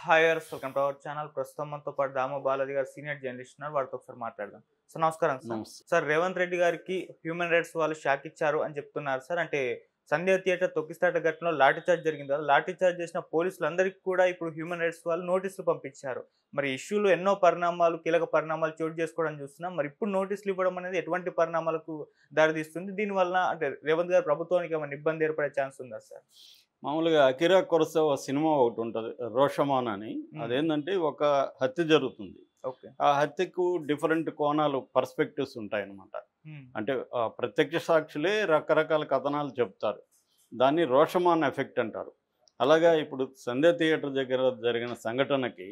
హాయర్స్ welcome to our channel. ప్రస్తుతం మనతో పాటు దామో బాలాజీ గారు సీనియర్ జర్నలిస్ట్ ఉన్నారు. వారితో ఒకసారి మాట్లాడదాం. సార్ నమస్కారం సార్. నమస్తే. సార్ రేవంత్ రెడ్డి గారికి హ్యూమన్ రైట్స్ వాళ్ళు షాక్ ఇచ్చారు అని చెప్తున్నారు సార్. అంటే సంధ్య థియేటర్ తొక్కిసలాట ఘటనలో లాఠీ చార్జ్ జరిగింది కదా. లాఠీ చార్జ్ చేసిన పోలీసులందరికీ కూడా ఇప్పుడు హ్యూమన్ రైట్స్ వాళ్ళు నోటీసులు పంపించారు. మరి ఇష్యూలో ఎన్నో పరిణామాలు, కీలక పరిణామాలు చోటు చేసుకోవడం చూస్తున్నాం. మరి ఇప్పుడు నోటీసులు ఇవ్వడం అనేది ఎటువంటి పరిణామాలకు దారితీస్తుంది? దీనివల్ల అంటే రేవంత్ గారి ప్రభుత్వానికి ఏమైనా ఇబ్బంది ఏర్పడే ఛాన్స్ ఉందా సార్? మామూలుగా 'అకిరా కురోసావా' సినిమా ఒకటుంటది 'రోషమాన్' అని. అదేందంటే ఒక హత్య జరుగుతుంది. ఓకే. ఆ హత్యకు డిఫరెంట్ కోణాలు, పర్స్పెక్టివ్స్ ఉంటాయన్నమాట. అంటే ప్రత్యక్ష సాక్షులే రకరకాల కథనాలు చెప్తారు. దాన్ని 'రోషమాన్ ఎఫెక్ట్' అంటారు. అలాగా ఇప్పుడు సంధ్య థియేటర్ దగ్గర జరిగిన సంఘటనకి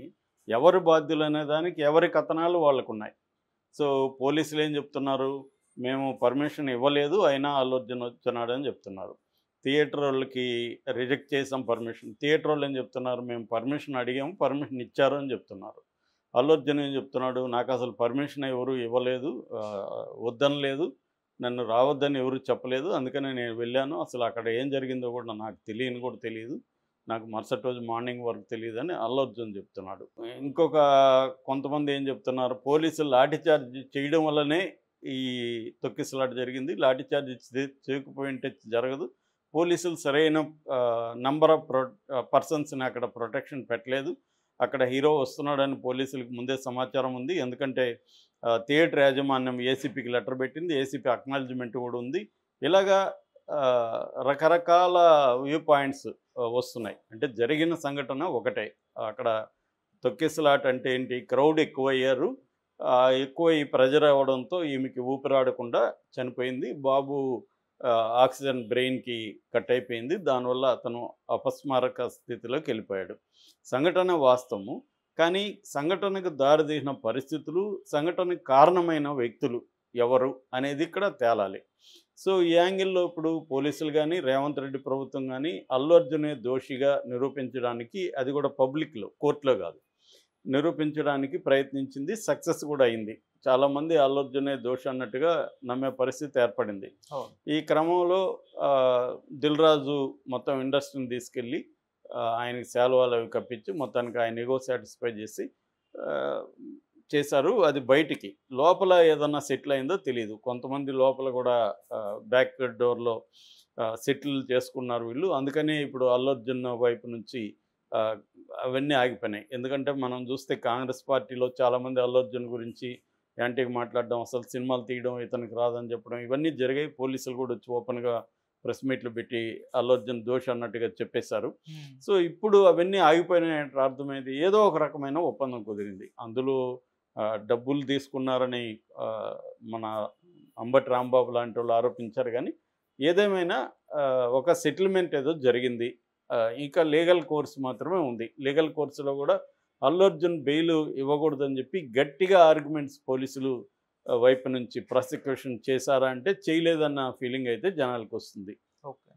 ఎవరు బాధ్యులనే దానికి ఎవరి కథనాలు వాళ్ళకున్నాయి. సో పోలీసులు ఏం చెప్తున్నారు, మేము పర్మిషన్ ఇవ్వలేదు అయినా అల్లు అర్జున్ వచ్చున్నాడని చెప్తున్నారు. థియేటర్ వాళ్ళకి రిజెక్ట్ చేసాం పర్మిషన్. థియేటర్ వాళ్ళు ఏం చెప్తున్నారు, మేము పర్మిషన్ అడిగాము, పర్మిషన్ ఇచ్చారు అని చెప్తున్నారు. అల్లు అర్జున్ ఏం చెప్తున్నాడు, నాకు అసలు పర్మిషన్ ఎవరు ఇవ్వలేదు, వద్దనలేదు, నన్ను రావద్దని ఎవరు చెప్పలేదు, అందుకని నేను వెళ్ళాను, అసలు అక్కడ ఏం జరిగిందో కూడా నాకు తెలియదు, నాకు మరుసటి రోజు మార్నింగ్ వరకు తెలియదు అని అల్లు అర్జున్ చెప్తున్నాడు. ఇంకొక కొంతమంది ఏం చెప్తున్నారు, పోలీసులు లాఠీచార్జ్ చేయడం వల్లనే ఈ తొక్కిసలాట జరిగింది, లాఠీచార్జ్ చేయకపోయింటే జరగదు, పోలీసులు సరైన నంబర్ ఆఫ్ పర్సన్స్ని అక్కడ ప్రొటెక్షన్ పెట్టలేదు, అక్కడ హీరో వస్తున్నాడని పోలీసులకు ముందే సమాచారం ఉంది, ఎందుకంటే థియేటర్ యాజమాన్యం ఏసీపీకి లెటర్ పెట్టింది, ఏసీపీ అక్నాలజ్మెంట్ కూడా ఉంది. ఇలాగా రకరకాల వ్యూ పాయింట్స్ వస్తున్నాయి. అంటే జరిగిన సంఘటన ఒకటే, అక్కడ తొక్కిసలాట అంటే ఏంటి, క్రౌడ్ ఎక్కువయ్యారు, ఎక్కువ ఈ ప్రెజర్ అవ్వడంతో ఈమెకి ఊపిరాడకుండా చనిపోయింది. బాబు ఆక్సిజన్ బ్రెయిన్కి కట్ అయిపోయింది, దానివల్ల అతను అపస్మారక స్థితిలోకి వెళ్ళిపోయాడు. సంఘటన వాస్తవము, కానీ సంఘటనకు దారితీసిన పరిస్థితులు, సంఘటనకు కారణమైన వ్యక్తులు ఎవరు అనేది ఇక్కడ తేలాలి. సో ఈ యాంగిల్లో ఇప్పుడు పోలీసులు కానీ రేవంత్ రెడ్డి ప్రభుత్వం కానీ అల్లు అర్జునే దోషిగా నిరూపించడానికి, అది కూడా పబ్లిక్లో, కోర్టులో కాదు, నిరూపించడానికి ప్రయత్నించింది, సక్సెస్ కూడా అయింది. చాలామంది అల్లు అర్జునే దోషి అన్నట్టుగా నమ్మే పరిస్థితి ఏర్పడింది. ఈ క్రమంలో దిల్ రాజు మొత్తం ఇండస్ట్రీని తీసుకెళ్ళి ఆయనకి శాలువాలు అవి కప్పించి మొత్తానికి ఆయన ఈగో సాటిస్ఫై చేసి చేశారు. అది బయటికి, లోపల ఏదన్నా సెటిల్ అయిందో తెలియదు. కొంతమంది లోపల కూడా బ్యాక్ డోర్లో సెటిల్ చేసుకున్నారు వీళ్ళు. అందుకనే ఇప్పుడు అల్లు అర్జున్ వైపు నుంచి అవన్నీ ఆగిపోయినాయి. ఎందుకంటే మనం చూస్తే కాంగ్రెస్ పార్టీలో చాలామంది అల్లు అర్జున్ గురించి యాంటీగా మాట్లాడడం, అసలు సినిమాలు తీయడం ఇతనికి రాదని చెప్పడం, ఇవన్నీ జరిగాయి. పోలీసులు కూడా వచ్చి ఓపెన్గా ప్రెస్ మీట్లు పెట్టి అల్లు అర్జున్ దోషి అన్నట్టుగా చెప్పేశారు. సో ఇప్పుడు అవన్నీ ఆగిపోయినాయంటే అర్థమైంది, ఏదో ఒక రకమైన ఒప్పందం కుదిరింది. అందులో డబ్బులు తీసుకున్నారని మన అంబటి రాంబాబు లాంటి వాళ్ళు ఆరోపించారు. కానీ ఏదేమైనా ఒక సెటిల్మెంట్ ఏదో జరిగింది. ఇంకా లీగల్ కోర్స్ మాత్రమే ఉంది. లీగల్ కోర్సులో కూడా అల్లు అర్జున్ బెయిల్ ఇవ్వకూడదని చెప్పి గట్టిగా ఆర్గ్యుమెంట్స్ పోలీసులు వైపు నుంచి ప్రాసిక్యూషన్ చేశారా అంటే చేయలేదన్న ఫీలింగ్ అయితే జనాలకు వస్తుంది. ఓకే.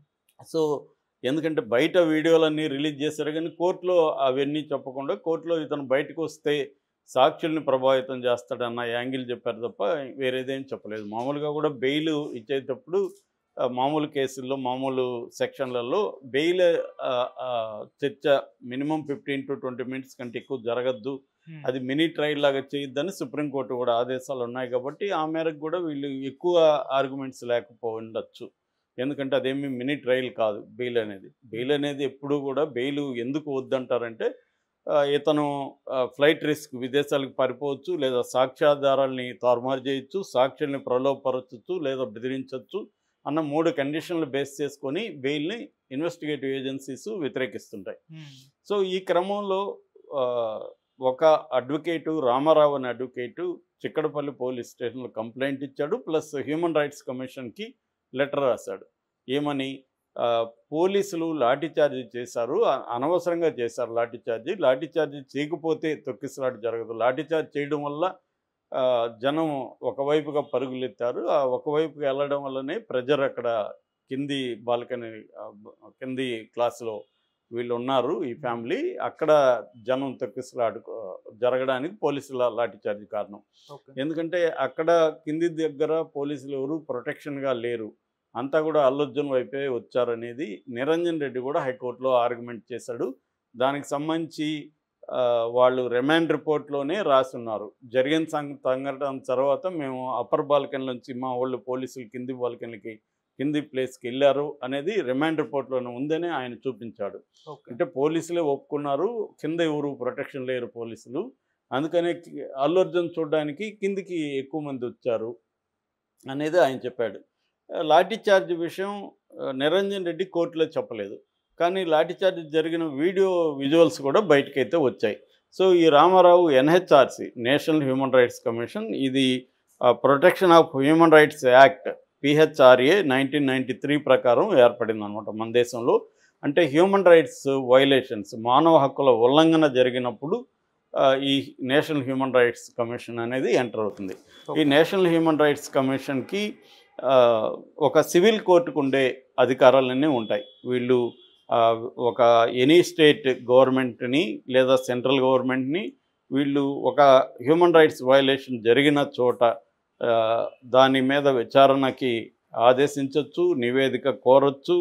సో ఎందుకంటే బయట వీడియోలన్నీ రిలీజ్ చేశారు, కానీ కోర్టులో అవన్నీ చెప్పకుండా కోర్టులో ఇతను బయటకు వస్తే సాక్షుల్ని ప్రభావితం చేస్తాడన్న యాంగిల్ చెప్పారు తప్ప వేరేదేం చెప్పలేదు. మామూలుగా కూడా బెయిల్ ఇచ్చేటప్పుడు మామూలు కేసుల్లో, మామూలు సెక్షన్లలో బెయిల్ చర్చ మినిమం 15 to 20 minutes కంటే ఎక్కువ జరగద్దు, అది మినీ ట్రయల్ లాగా చేయొద్దని సుప్రీంకోర్టు కూడా ఆదేశాలు ఉన్నాయి. కాబట్టి ఆ మేరకు కూడా వీళ్ళు ఎక్కువ ఆర్గ్యుమెంట్స్ లేకపోవచ్చు. ఎందుకంటే అదేమి మినీ ట్రయల్ కాదు బెయిల్ అనేది. బెయిల్ అనేది ఎప్పుడూ కూడా, బెయిల్ ఎందుకు వద్దంటారంటే ఇతను ఫ్లైట్ రిస్క్, విదేశాలకు పారిపోవచ్చు, లేదా సాక్ష్యాధారాలని తారుమారు చేయొచ్చు, సాక్షుల్ని ప్రలోభపరచచ్చు, లేదా బెదిరించవచ్చు అన్న 3 కండిషన్లు బేస్ చేసుకొని బెయిల్ని ఇన్వెస్టిగేటివ్ ఏజెన్సీస్ వ్యతిరేకిస్తుంటాయి. సో ఈ క్రమంలో ఒక అడ్వకేటు, రామారావు అనే అడ్వకేటు చిక్కడపల్లి పోలీస్ స్టేషన్లో కంప్లైంట్ ఇచ్చాడు, ప్లస్ హ్యూమన్ రైట్స్ కమిషన్కి లెటర్ రాశాడు. ఏమని, పోలీసులు లాఠీచార్జీ చేశారు, అనవసరంగా చేశారు లాఠీచార్జీ చేయకపోతే తొక్కిసలాట జరగదు, లాఠీచార్జ్ చేయడం వల్ల జనం ఒకవైపుగా పరుగులెత్తారు, ఆ ఒకవైపుగా వెళ్ళడం వల్లనే ప్రెజర్ అక్కడ కింది బాల్కనీ, కింది క్లాసులో వీళ్ళు ఉన్నారు, ఈ ఫ్యామిలీ, అక్కడ జనం తొక్కిసలాట జరగడానికి పోలీసుల లాఠీచార్జీ కారణం. ఎందుకంటే అక్కడ కింది దగ్గర పోలీసులు ఎవరు ప్రొటెక్షన్గా లేరు, అంతా కూడా అల్లు అర్జున్ వైపే వచ్చారనేది నిరంజన్ రెడ్డి కూడా హైకోర్టులో ఆర్గ్యుమెంట్ చేశాడు. దానికి సంబంధించి వాళ్ళు రిమాండ్ రిపోర్ట్లోనే రాస్తున్నారు. జరిగిన సంఘటన తర్వాత మేము అప్పర్ బాల్కనీ నుంచి మా వాళ్ళు పోలీసులు కింది బాల్కనీకి కింది ప్లేస్కి వెళ్ళారు అనేది రిమాండ్ రిపోర్ట్లోనే ఉందని ఆయన చూపించాడు. అంటే పోలీసులే ఒప్పుకున్నారు, కింద ఎవరు ప్రొటెక్షన్ లేరు పోలీసులు, అందుకనే అల్లు అర్జున్ చూడడానికి కిందికి ఎక్కువ మంది వచ్చారు అనేది ఆయన చెప్పాడు. లాఠీ చార్జ్ విషయం నిరంజన్ రెడ్డి కోర్టులో చెప్పలేదు, కానీ లాఠీచార్జ్ జరిగిన వీడియో విజువల్స్ కూడా బయటకైతే వచ్చాయి. సో ఈ Ramarao NHRC national human rights commission, ఇది protection of human rights act PHRA 1993 ప్రకారం ఏర్పడింది అనమాట మన దేశంలో. అంటే హ్యూమన్ రైట్స్ వైలేషన్స్, మానవ హక్కుల ఉల్లంఘన జరిగినప్పుడు ఈ నేషనల్ హ్యూమన్ రైట్స్ కమిషన్ అనేది ఎంటర్ అవుతుంది. ఈ నేషనల్ హ్యూమన్ రైట్స్ కమిషన్కి ఒక సివిల్ కోర్టుకు ఉండే అధికారాలన్నీ ఉంటాయి. వీళ్ళు ఒక ఎనీ స్టేట్ గవర్నమెంట్ని లేదా సెంట్రల్ గవర్నమెంట్ని వీళ్ళు ఒక హ్యూమన్ రైట్స్ వయలేషన్ జరిగిన చోట దాని మీద విచారణకి ఆదేశించవచ్చు, నివేదిక కోరచ్చు,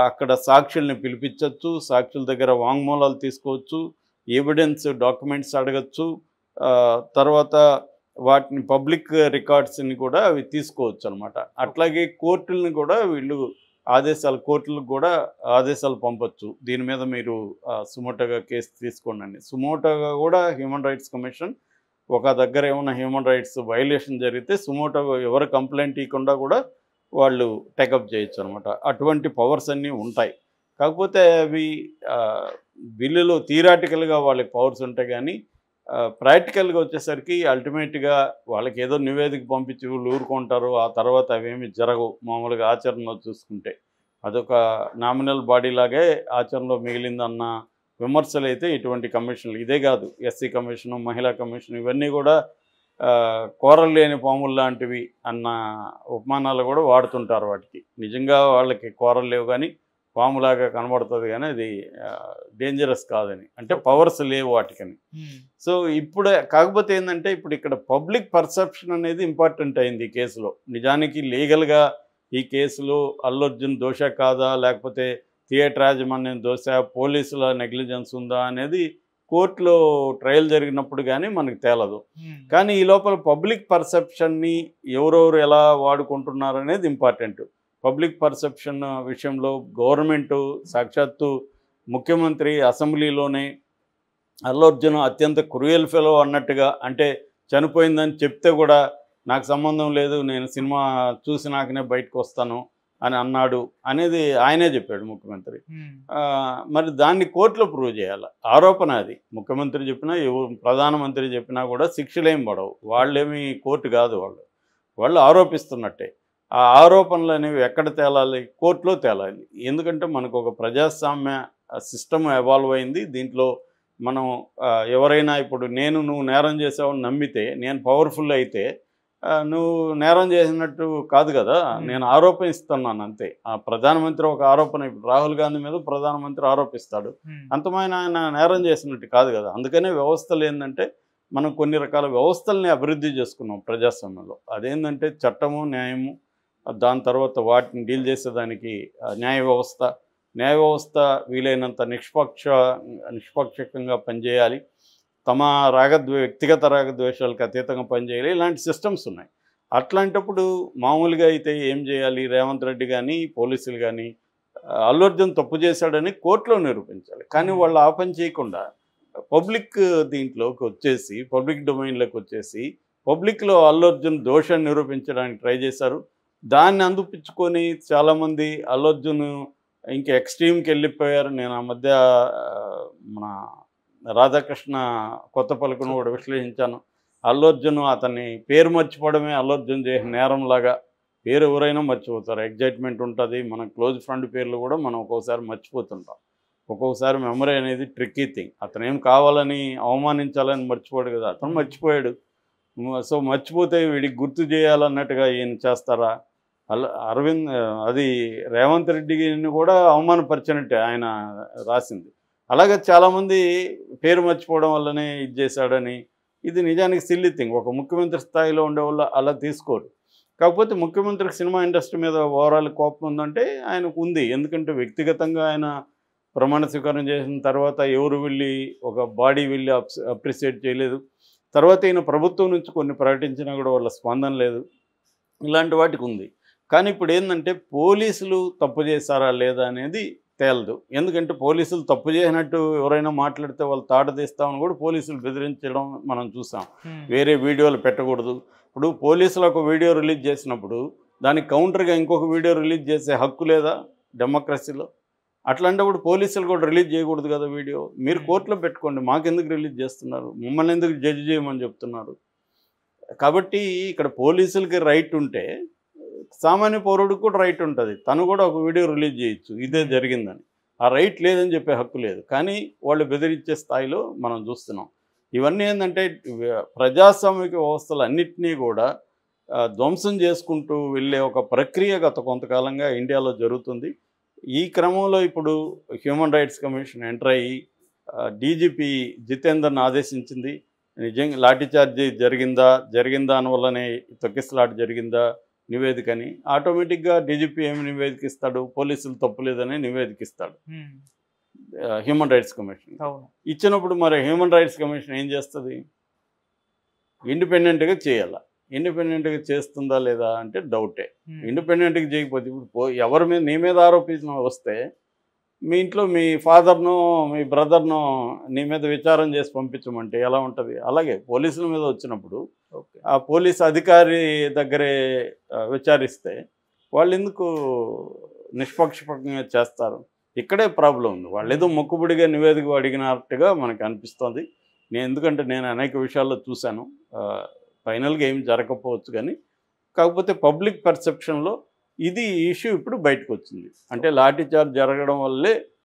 అక్కడ సాక్షుల్ని పిలిపించవచ్చు, సాక్షుల దగ్గర వాంగ్మూలాలు తీసుకోవచ్చు, ఎవిడెన్స్ డాక్యుమెంట్స్ అడగచ్చు, తర్వాత వాటిని పబ్లిక్ రికార్డ్స్ని కూడా అవి తీసుకోవచ్చు అనమాట. అట్లాగే కోర్టులను కూడా వీళ్ళు కోర్టులకు కూడా ఆదేశాలు పంపొచ్చు, దీని మీద మీరు సుమోటోగా కేసు తీసుకోండి అని. సుమోటోగా కూడా హ్యూమన్ రైట్స్ కమిషన్ ఒక దగ్గర ఏమైనా హ్యూమన్ రైట్స్ వైలేషన్ జరిగితే సుమోటోగా ఎవరు కంప్లైంట్ ఇవ్వకుండా కూడా వాళ్ళు టేకప్ చేయొచ్చు అనమాట. అటువంటి పవర్స్ అన్నీ ఉంటాయి. కాకపోతే అవి బిల్లులో థియరాటికల్గా వాళ్ళకి పవర్స్ ఉంటాయి, కానీ ప్రాక్టికల్గా వచ్చేసరికి అల్టిమేట్గా వాళ్ళకి ఏదో నివేదిక పంపించి వీళ్ళు ఊరుకుంటారు, ఆ తర్వాత అవేమి జరగవు. మామూలుగా ఆచరణలో చూసుకుంటే అదొక నామినల్ బాడీ లాగే ఆచరణలో మిగిలిందన్న విమర్శలు అయితే ఇటువంటి కమిషన్లు, ఇదే కాదు ఎస్సీ కమిషను, మహిళా కమిషన్, ఇవన్నీ కూడా కూరలు లేని పాములు లాంటివి అన్న ఉపమానాలు కూడా వాడుతుంటారు వాటికి. నిజంగా వాళ్ళకి కూరలు లేవు కానీ పాములాగా కనబడుతుంది, కానీ అది డేంజరస్ కాదని, అంటే పవర్స్ లేవు వాటికని. సో ఇప్పుడు కాకపోతే ఏంటంటే ఇప్పుడు ఇక్కడ పబ్లిక్ పర్సెప్షన్ అనేది ఇంపార్టెంట్ అయింది ఈ కేసులో. నిజానికి లీగల్గా ఈ కేసులో అల్లు అర్జున్ దోష కాదా, లేకపోతే థియేటర్ యాజమాన్యం దోష, పోలీసుల నెగ్లిజెన్స్ ఉందా అనేది కోర్టులో ట్రయల్ జరిగినప్పుడు కానీ మనకు తేలదు. కానీ ఈ లోపల పబ్లిక్ పర్సెప్షన్ని ఎవరెవరు ఎలా వాడుకుంటున్నారు అనేది ఇంపార్టెంట్. పబ్లిక్ పర్సెప్షన్ విషయంలో గవర్నమెంటు సాక్షాత్తు ముఖ్యమంత్రి అసెంబ్లీలోనే అల్లు అర్జున్ అత్యంత క్రూయల్ ఫెలో అన్నట్టుగా, అంటే చనిపోయిందని చెప్తే కూడా నాకు సంబంధం లేదు, నేను సినిమా చూసి నాకనే బయటకు వస్తాను అని అన్నాడు అనేది ఆయనే చెప్పాడు ముఖ్యమంత్రి. మరి దాన్ని కోర్టులో ప్రూవ్ చేయాలి. ఆరోపణ అది. ముఖ్యమంత్రి చెప్పినా ప్రధానమంత్రి చెప్పినా కూడా శిక్షలేం పడవు. వాళ్ళేమి కోర్టు కాదు, వాళ్ళు ఆరోపిస్తున్నట్టే. ఆ ఆరోపణలు అనేవి ఎక్కడ తేలాలి? కోర్టులో తేలాలి. ఎందుకంటే మనకు ఒక ప్రజాస్వామ్య సిస్టమ్ ఎవాల్వ్ అయింది. దీంట్లో మనం ఎవరైనా ఇప్పుడు నువ్వు నేరం చేసావని నమ్మితే, నేను పవర్ఫుల్ అయితే నువ్వు నేరం చేసినట్టు కాదు కదా, నేను ఆరోపిస్తున్నాను అంతే. ఆ ప్రధానమంత్రి ఒక ఆరోపణ, ఇప్పుడు రాహుల్ గాంధీ మీద ప్రధానమంత్రి ఆరోపిస్తాడు, అంతమైన ఆయన నేరం చేసినట్టు కాదు కదా. అందుకనే వ్యవస్థలు ఏంటంటే మనం కొన్ని రకాల వ్యవస్థల్ని అభివృద్ధి చేసుకున్నాం ప్రజాస్వామ్యంలో. అదేంటంటే చట్టము, న్యాయము, దాని తర్వాత వాటిని డీల్ చేసేదానికి న్యాయ వ్యవస్థ వీలైనంత నిష్పక్షంగా పనిచేయాలి, తమ వ్యక్తిగత రాగద్వేషాలకు అతీతంగా పనిచేయాలి. ఇలాంటి సిస్టమ్స్ ఉన్నాయి. అట్లాంటప్పుడు మామూలుగా అయితే ఏం చేయాలి? రేవంత్ రెడ్డి కానీ పోలీసులు కానీ అల్లు అర్జున్ తప్పు చేశాడని కోర్టులో నిరూపించాలి. కానీ వాళ్ళు ఆ పని చేయకుండా పబ్లిక్ దీంట్లోకి వచ్చేసి, పబ్లిక్ డొమైన్లోకి వచ్చేసి పబ్లిక్లో అల్లు అర్జున్ దోషాన్ని నిరూపించడానికి ట్రై చేశారు. దాన్ని అందిపించుకొని చాలామంది అల్లు అర్జున్ ఇంకా ఎక్స్ట్రీమ్కి వెళ్ళిపోయారు. నేను ఆ మధ్య మన రాధాకృష్ణ కొత్తపల్లిని కూడా విశ్లేషించాను. అల్లు అర్జున్ అతన్ని పేరు మర్చిపోవడమే అల్లు అర్జున్ చేసిన నేరంలాగా. పేరు ఎవరైనా మర్చిపోతారు, ఎగ్జైట్మెంట్ ఉంటుంది. మన క్లోజ్ ఫ్రెండ్ పేర్లు కూడా మనం ఒక్కోసారి మర్చిపోతుంటాం. ఒక్కొక్కసారి మెమరీ అనేది ట్రిక్కీ థింగ్. అతను ఏం కావాలని అవమానించాలని మర్చిపోయాడు కదా, అతను మర్చిపోయాడు. సో మర్చిపోతే వీడికి గుర్తు చేయాలన్నట్టుగా ఈయన చేస్తారా? అరవింద్ అది రేవంత్ రెడ్డిని కూడా అవమానపరిచినట్టే ఆయన రాసింది. అలాగే చాలామంది పేరు మర్చిపోవడం వల్లనే ఇది చేశాడని, ఇది నిజానికి సిల్లీ థింగ్. ఒక ముఖ్యమంత్రి స్థాయిలో ఉండేవాళ్ళు అలా తీసుకోరు. కాకపోతే ముఖ్యమంత్రికి సినిమా ఇండస్ట్రీ మీద ఓవరాల్ కోపం ఉందంటే ఆయనకు ఉంది. ఎందుకంటే వ్యక్తిగతంగా ఆయన ప్రమాణ స్వీకారం చేసిన తర్వాత ఎవరు వెళ్ళి ఒక బాడీ వెళ్ళి అప్రిషియేట్ చేయలేదు. తర్వాత ఈయన ప్రభుత్వం నుంచి కొన్ని ప్రకటించినా కూడా వాళ్ళ స్పందన లేదు. ఇలాంటి వాటికి ఉంది. కానీ ఇప్పుడు ఏంటంటే పోలీసులు తప్పు చేశారా లేదా అనేది తేలదు. ఎందుకంటే పోలీసులు తప్పు చేసినట్టు ఎవరైనా మాట్లాడితే వాళ్ళు తాట తీస్తామని కూడా పోలీసులు బెదిరించడం మనం చూసాం. వేరే వీడియోలు పెట్టకూడదు. ఇప్పుడు పోలీసులు ఒక వీడియో రిలీజ్ చేసినప్పుడు దానికి కౌంటర్గా ఇంకొక వీడియో రిలీజ్ చేసే హక్కు లేదా డెమోక్రసీలో? అట్లాంటప్పుడు పోలీసులు కూడా రిలీజ్ చేయకూడదు కదా వీడియో. మీరు కోర్టులో పెట్టుకోండి, మాకెందుకు రిలీజ్ చేస్తున్నారు, మమ్మల్ని ఎందుకు జడ్జి చేయమని చెప్తున్నారు? కాబట్టి ఇక్కడ పోలీసులకి రైట్ ఉంటే సామాన్య పౌరుడికి కూడా రైట్ ఉంటుంది. తను కూడా ఒక వీడియో రిలీజ్ చేయొచ్చు ఇదే జరిగిందని. ఆ రైట్ లేదని చెప్పే హక్కు లేదు. కానీ వాళ్ళు బెదిరించే స్థాయిలో మనం చూస్తున్నాం. ఇవన్నీ ఏంటంటే ప్రజాస్వామిక వ్యవస్థలు అన్నింటినీ కూడా ధ్వంసం చేసుకుంటూ వెళ్ళే ఒక ప్రక్రియ గత కొంతకాలంగా ఇండియాలో జరుగుతుంది. ఈ క్రమంలో ఇప్పుడు హ్యూమన్ రైట్స్ కమిషన్ ఎంటర్ అయ్యి డీజీపీ జితేందర్ని ఆదేశించింది. నిజంగా లాఠీచార్జీ జరిగిందా అని వల్లనే తొక్కిసలాట జరిగిందా నివేదికని. ఆటోమేటిక్గా డీజీపీ ఏమి నివేదిక ఇస్తాడు? పోలీసులు తప్పులేదని నివేదిక ఇస్తాడు హ్యూమన్ రైట్స్ కమిషన్. ఇచ్చినప్పుడు మరి హ్యూమన్ రైట్స్ కమిషన్ ఏం చేస్తుంది? ఇండిపెండెంట్గా చేయాలా? ఇండిపెండెంట్గా చేస్తుందా లేదా అంటే డౌటే. ఇండిపెండెంట్గా చేయకపోతే ఇప్పుడు ఎవరి మీద నీ మీద ఆరోపించిన వస్తే మీ ఇంట్లో మీ ఫాదర్నో మీ బ్రదర్నో నీ మీద విచారం చేసి పంపించమంటే ఎలా ఉంటుంది? అలాగే పోలీసుల మీద వచ్చినప్పుడు ఆ పోలీస్ అధికారి దగ్గరే విచారిస్తే వాళ్ళు ఎందుకు నిష్పక్షపాతంగా చేస్తారు? ఇక్కడే ప్రాబ్లం ఉంది. వాళ్ళు ఏదో మొక్కుబడిగా నివేదిక అడిగినట్టుగా మనకు అనిపిస్తుంది. ఎందుకంటే నేను అనేక విషయాల్లో చూశాను. ఫైనల్గా ఏం జరగకపోవచ్చు కానీ కాకపోతే పబ్లిక్ పర్సెప్షన్లో ఇది ఇష్యూ ఇప్పుడు బయటకు వచ్చింది. అంటే లాఠీచార్జ్ జరగడం వల్లే